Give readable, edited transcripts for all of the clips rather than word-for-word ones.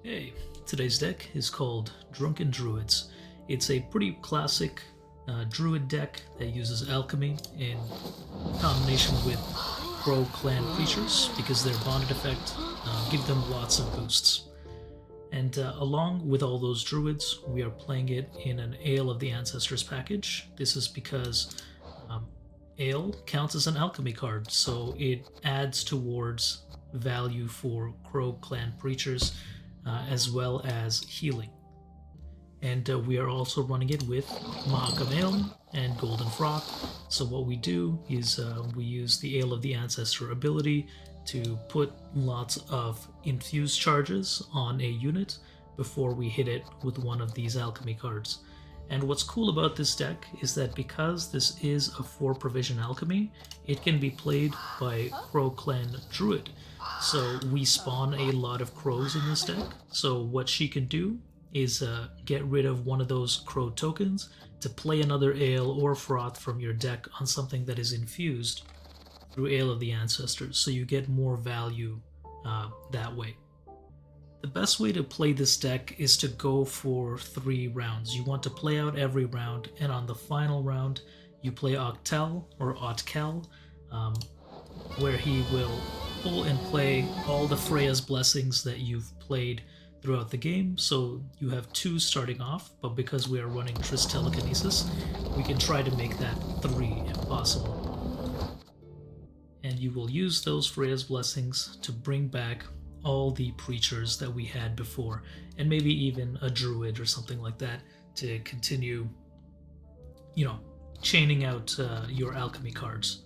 Hey, today's deck is called Drunken Druids. It's a pretty classic druid deck that uses alchemy in combination with Crow clan creatures because their bonded effect give them lots of boosts. And along with all those druids, we are playing it in an Ale of the Ancestors package. This is because Ale counts as an alchemy card, so it adds towards value for Crow clan creatures as well as healing. And we are also running it with Mahakam Ale and Golden Froth. So what we do is we use the Ale of the Ancestor ability to put lots of infused charges on a unit before we hit it with one of these alchemy cards. And what's cool about this deck is that because this is a 4 provision alchemy, it can be played by Crow Clan Druid. So we spawn a lot of crows in this deck. So what she can do is get rid of one of those crow tokens to play another Ale or Froth from your deck on something that is infused through Ale of the Ancestors. So you get more value that way. The best way to play this deck is to go for 3 rounds. You want to play out every round, and on the final round, you play Octel or Otkel, where he will pull and play all the Freya's blessings that you've played throughout the game. So you have 2 starting off, but because we are running Triss Telekinesis, we can try to make that 3 if possible. And you will use those Freya's blessings to bring back all the preachers that we had before, and maybe even a druid or something like that to continue, chaining out your alchemy cards.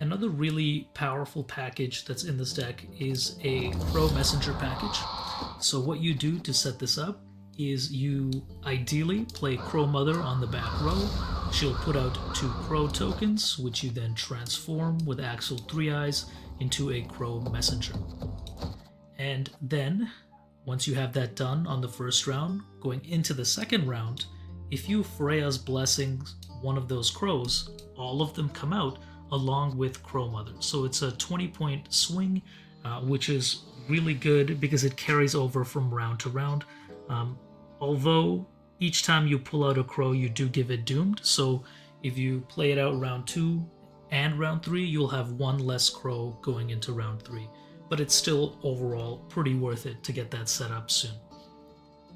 Another really powerful package that's in this deck is a Crow Messenger package. So what you do to set this up is you ideally play Crow Mother on the back row. She'll put out 2 Crow tokens, which you then transform with Axel 3 Eyes into a Crow Messenger. And then, once you have that done on the first round, going into the second round, if you Freya's Blessings one of those crows, all of them come out along with Crow Mother. So it's a 20-point swing, which is really good because it carries over from round to round. Although each time you pull out a crow, you do give it doomed. So if you play it out round 2 and round 3, you'll have 1 less crow going into round 3. But it's still overall pretty worth it to get that set up soon,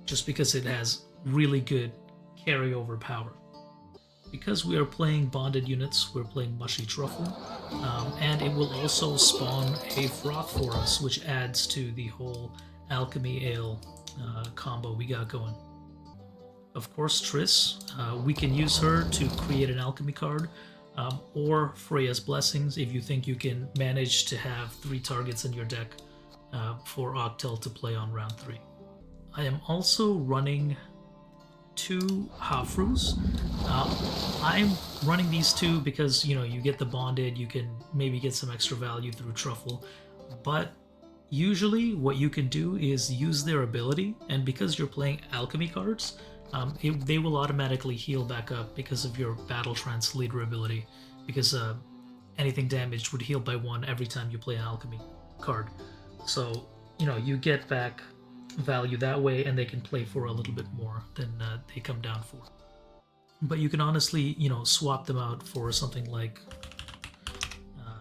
just because it has really good carryover power. Because we are playing bonded units, we're playing Mushy Truffle, and it will also spawn a Froth for us, which adds to the whole Alchemy Ale combo we got going. Of course, Triss, we can use her to create an alchemy card, or Freya's Blessings if you think you can manage to have 3 targets in your deck for Octel to play on round 3. I am also running 2 Hafrus. I'm running these 2 because, you get the bonded, you can maybe get some extra value through Truffle, but usually what you can do is use their ability, and because you're playing alchemy cards, they will automatically heal back up because of your Battle Trance Leader ability, because anything damaged would heal by 1 every time you play an alchemy card. So, you get back value that way, and they can play for a little bit more than they come down for. But you can honestly, swap them out for something like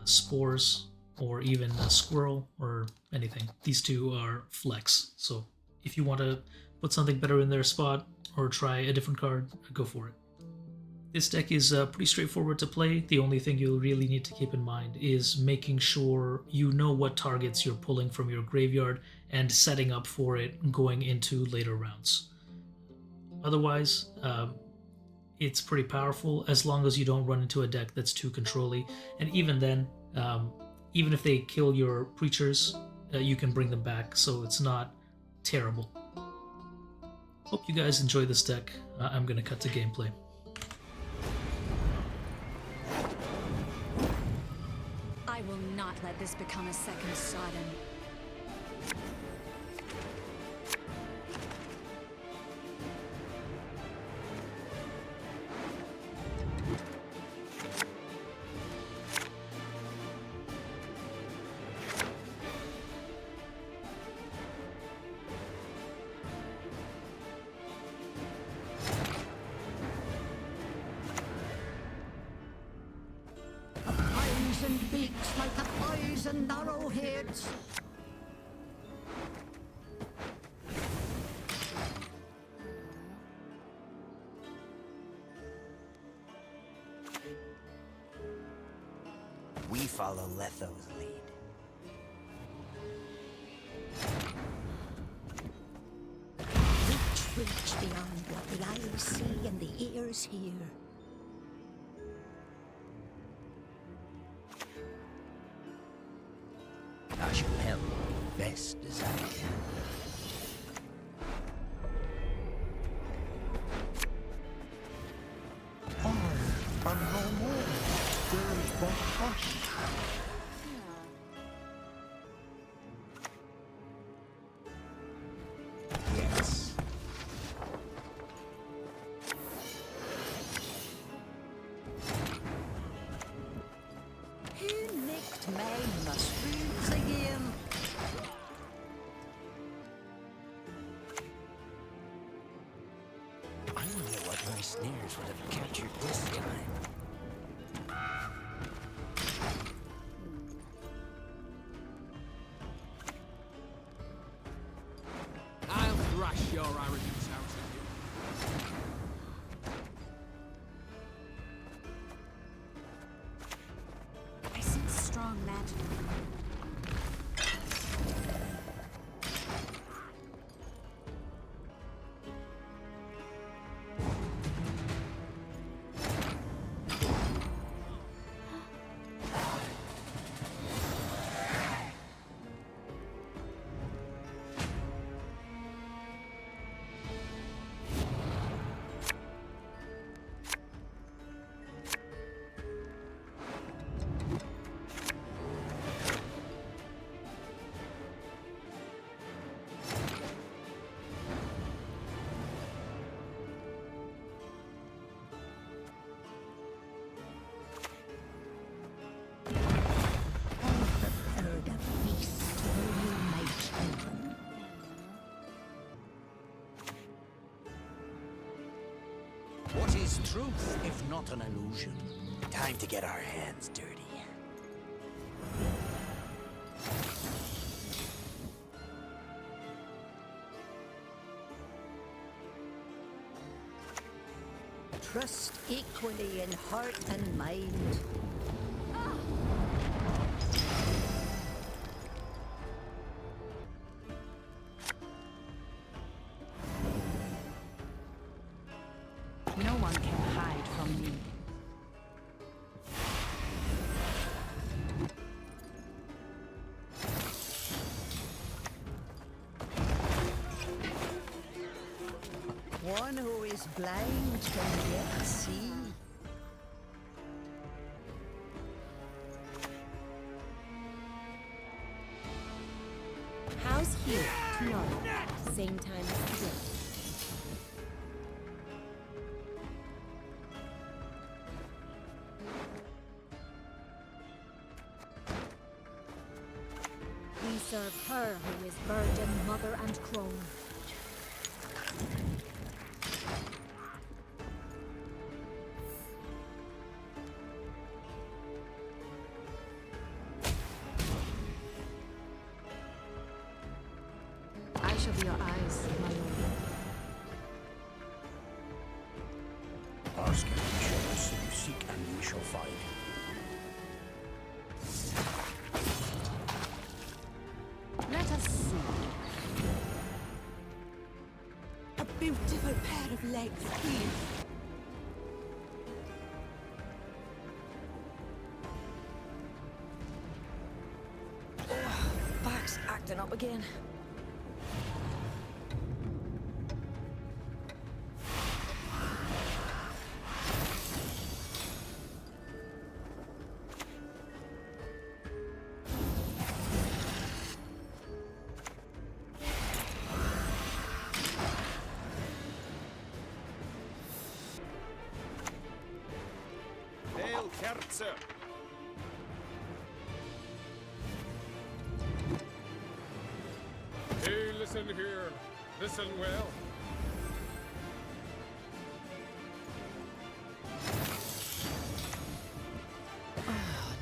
Spores, or even a Squirrel, or anything. These 2 are flex, so if you want to put something better in their spot, or try a different card, go for it. This deck is pretty straightforward to play. The only thing you'll really need to keep in mind is making sure you know what targets you're pulling from your graveyard and setting up for it going into later rounds. Otherwise, it's pretty powerful as long as you don't run into a deck that's too controlly. And even then, even if they kill your preachers, you can bring them back, so it's not terrible. Hope you guys enjoy this deck. I'm going to cut to gameplay. I will not let this become a second Sodom. poisoned beaks like the poison arrowheads. We follow Letho's lead. Reach beyond what the eyes see and the ears hear. I shall help best as I can. I am no more. There is but us. Yes. Who nicked my mushrooms again? I wonder what my snares would have captured this time. I'll thrash your arrogance out of you. I sense strong magic. Prepared a feast for you, my children. What is truth if not an illusion? Time to get our hands dirty. Trust equally in heart and mind. No one can hide from me. One who is blind can yet see. How's here tomorrow? Same time as today. We serve her who is virgin, mother, and crone. I shall be your eyes, my lord. Ask and ye shall receive, seek and ye shall find. Let us see. A beautiful pair of legs, please. Back's acting up again. Hail, Kerzer! Hey, listen here. Listen well.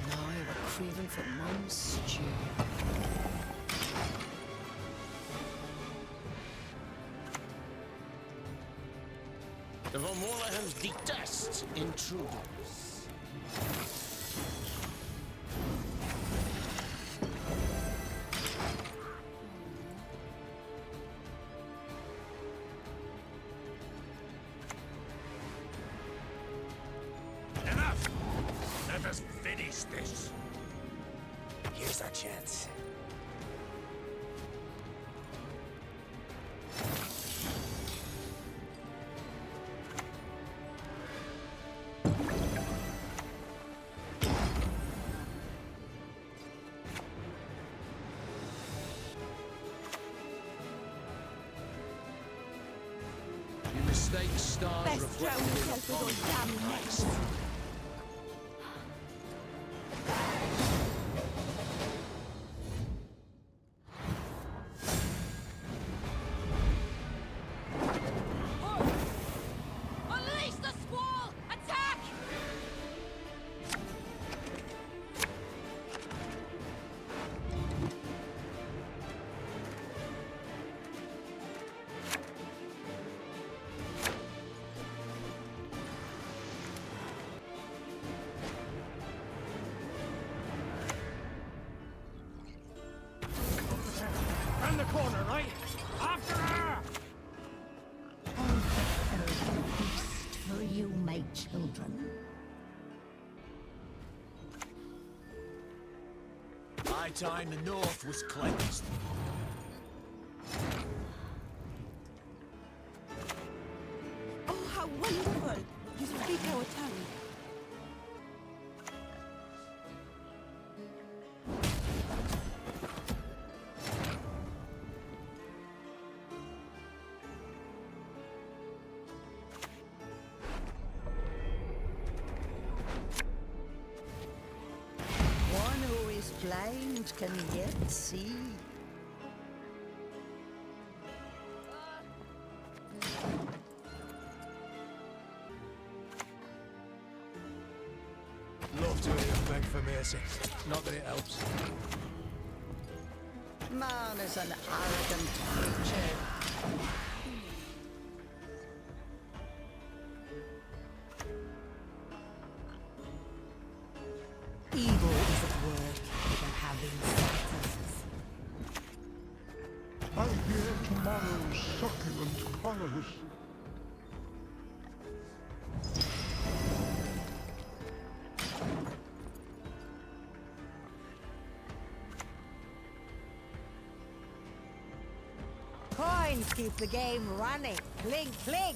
Now I craving for mum's stew. The Von Wallahans detest intruders. Enough! Let us finish this. Here's our chance. You mistake stars Best drown reflected in yourself with your upon damn Christ. necks. Unleash the squall! Attack! Round the corner, right? After her! Feast for you, my children. High time the north was cleansed. Oh, how wonderful! You speak our tongue. One who is blind can yet see. Love to hear you beg for mercy. Not that it helps. Man is an arrogant creature. Evil is at work, even having sentences. I hear tomorrow's succulent quarrels. Coins keep the game running. Clink, clink.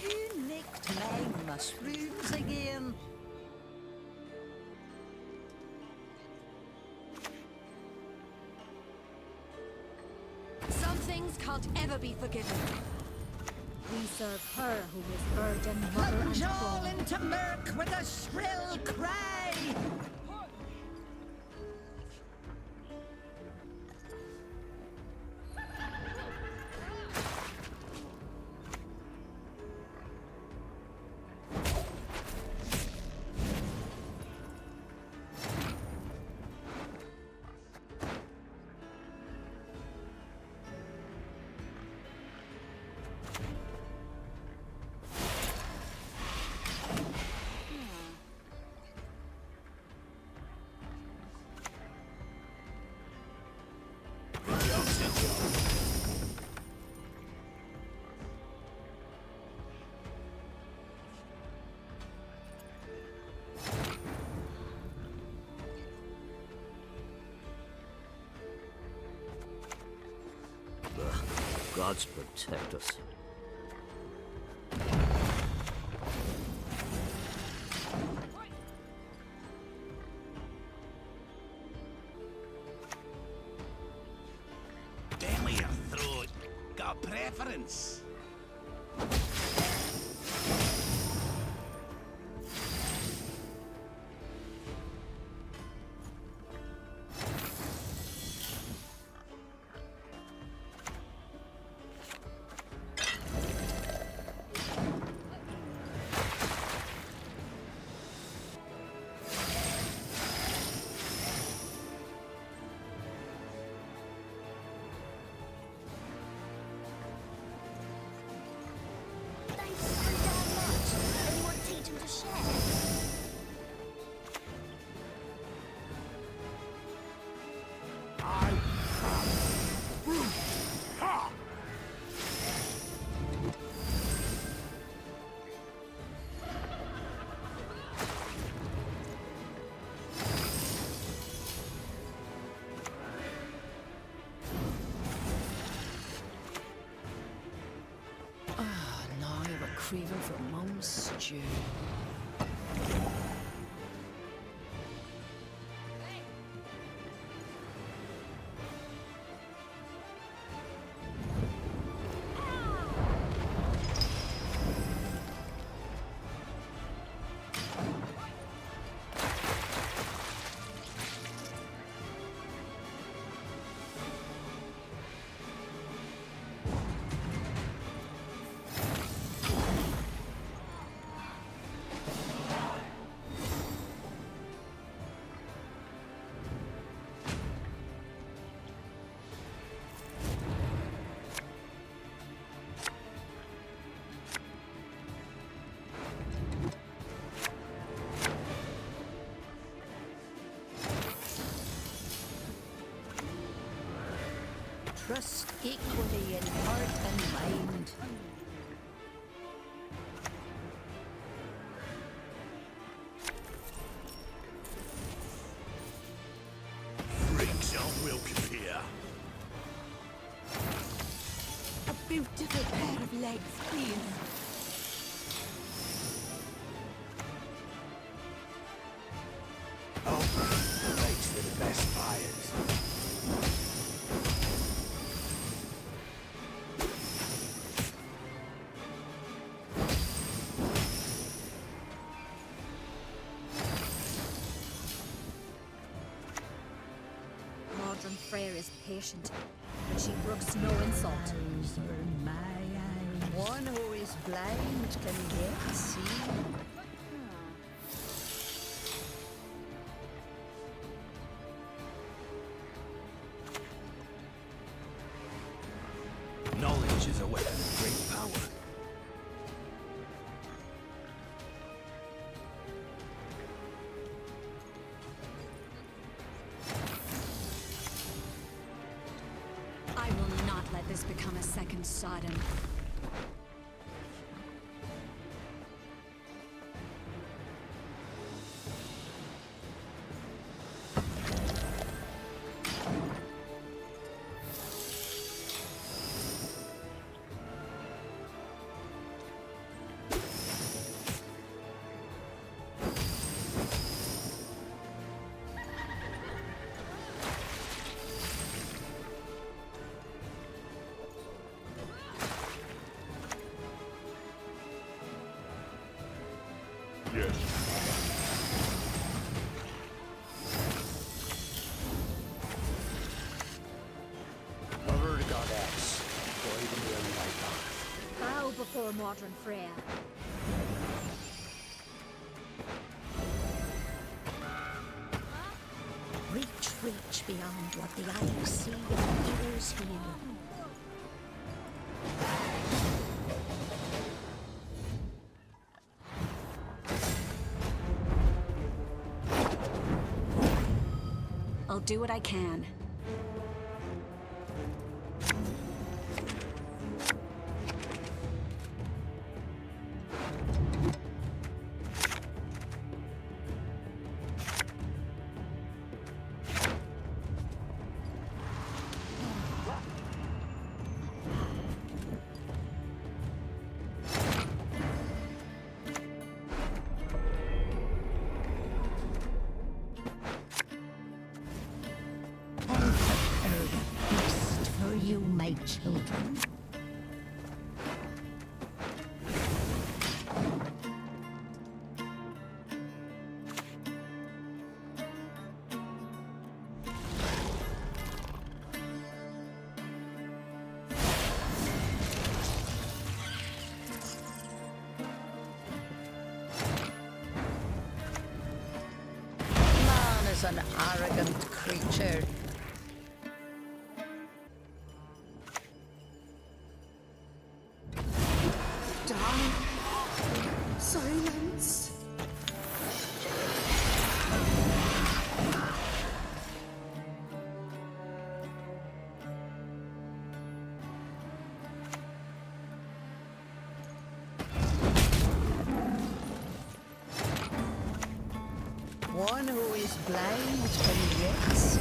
Who nicked my mushrooms again? Some things can't ever be forgiven. We serve her who is virgin, mother, and Plunge all queen. into murk with a shrill cry! gods protect us. Belly or throat? Got a preference? Thanks so damn much. Anyone teach him to share? Now you're craving for mum's stew. Trust equally in heart and mind. Freaks aren't welcome here. A beautiful pair of legs, please. Oh, legs for the best buyers. Modern Freyr is patient, but she brooks no insult. Eyes are my eyes. One who is blind can yet see. Knowledge is a weapon of great power. I will not let this become a second Sodom. Mother to goddess, guide me on my path. Bow before modern Freyr. Reach beyond what the eyes see and the ears hear. I'll do what I can. you, my children. Man is an arrogant creature. Silence. One who is blind can yet see.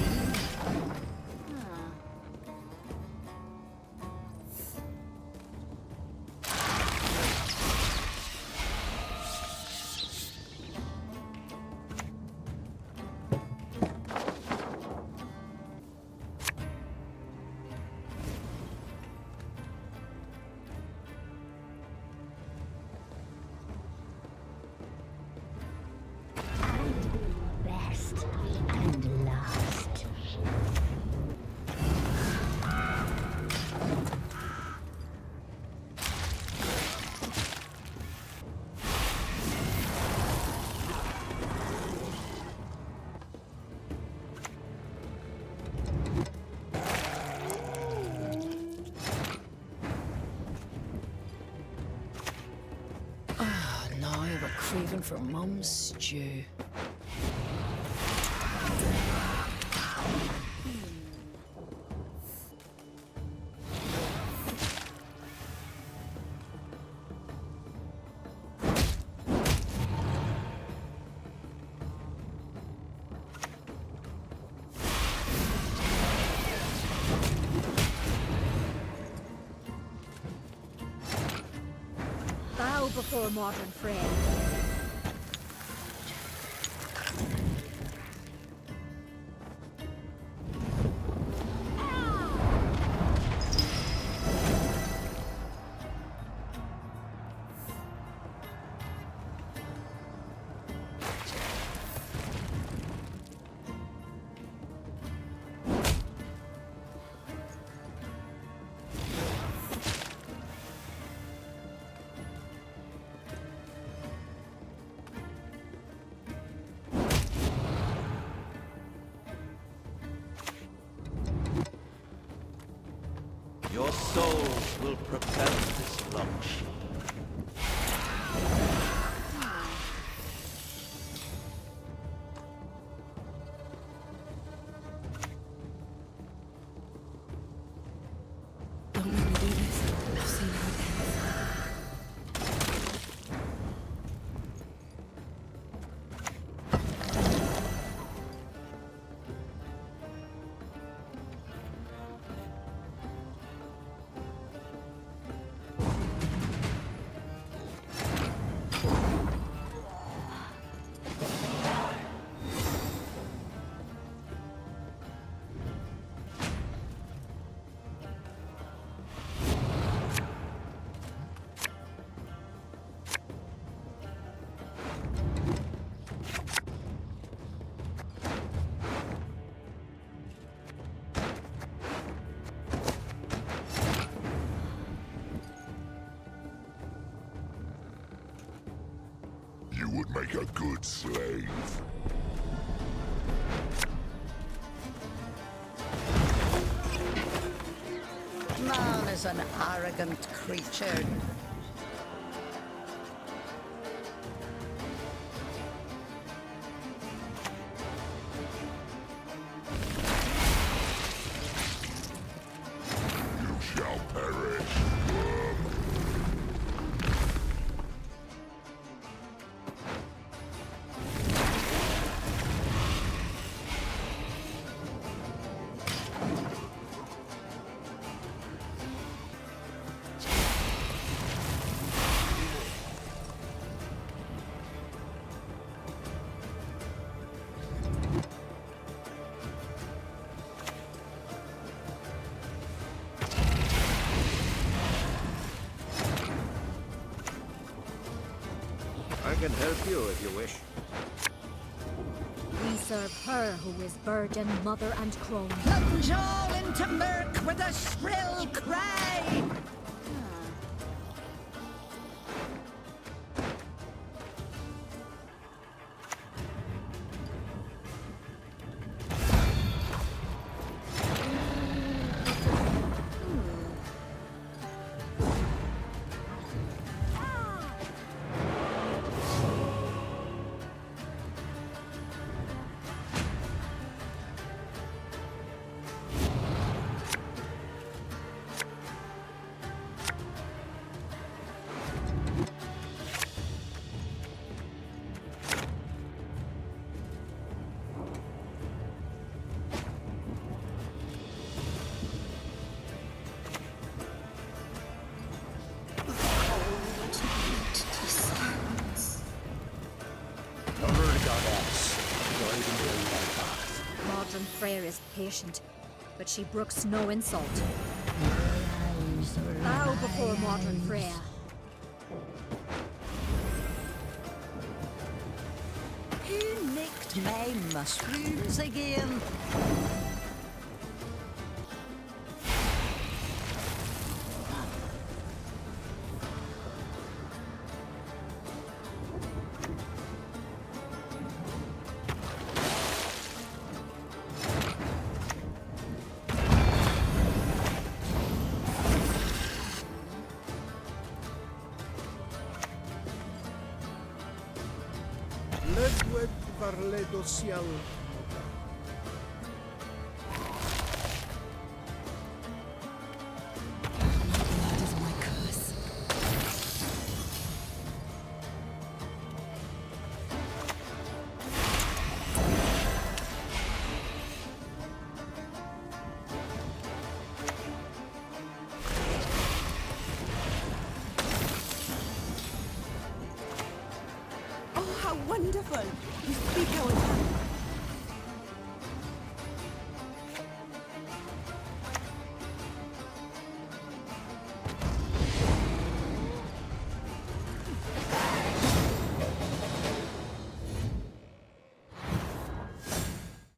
Best and last. Now I have a craving for mum's stew. Bow before modern friend. Your souls will propel this launch. Don't let me do this. I've seen how it ends. You would make a good slave. Man is an arrogant creature. You shall perish, worm. can help you if you wish. We serve her who is virgin, mother, and crone. Plunge all into murk with a shrill cry! Modern Freyr is patient, but she brooks no insult. Bow before modern Freyr. Who nicked my mushrooms again? Ledwed varledo sial. That is my curse. Oh, how wonderful! You speak our tongue.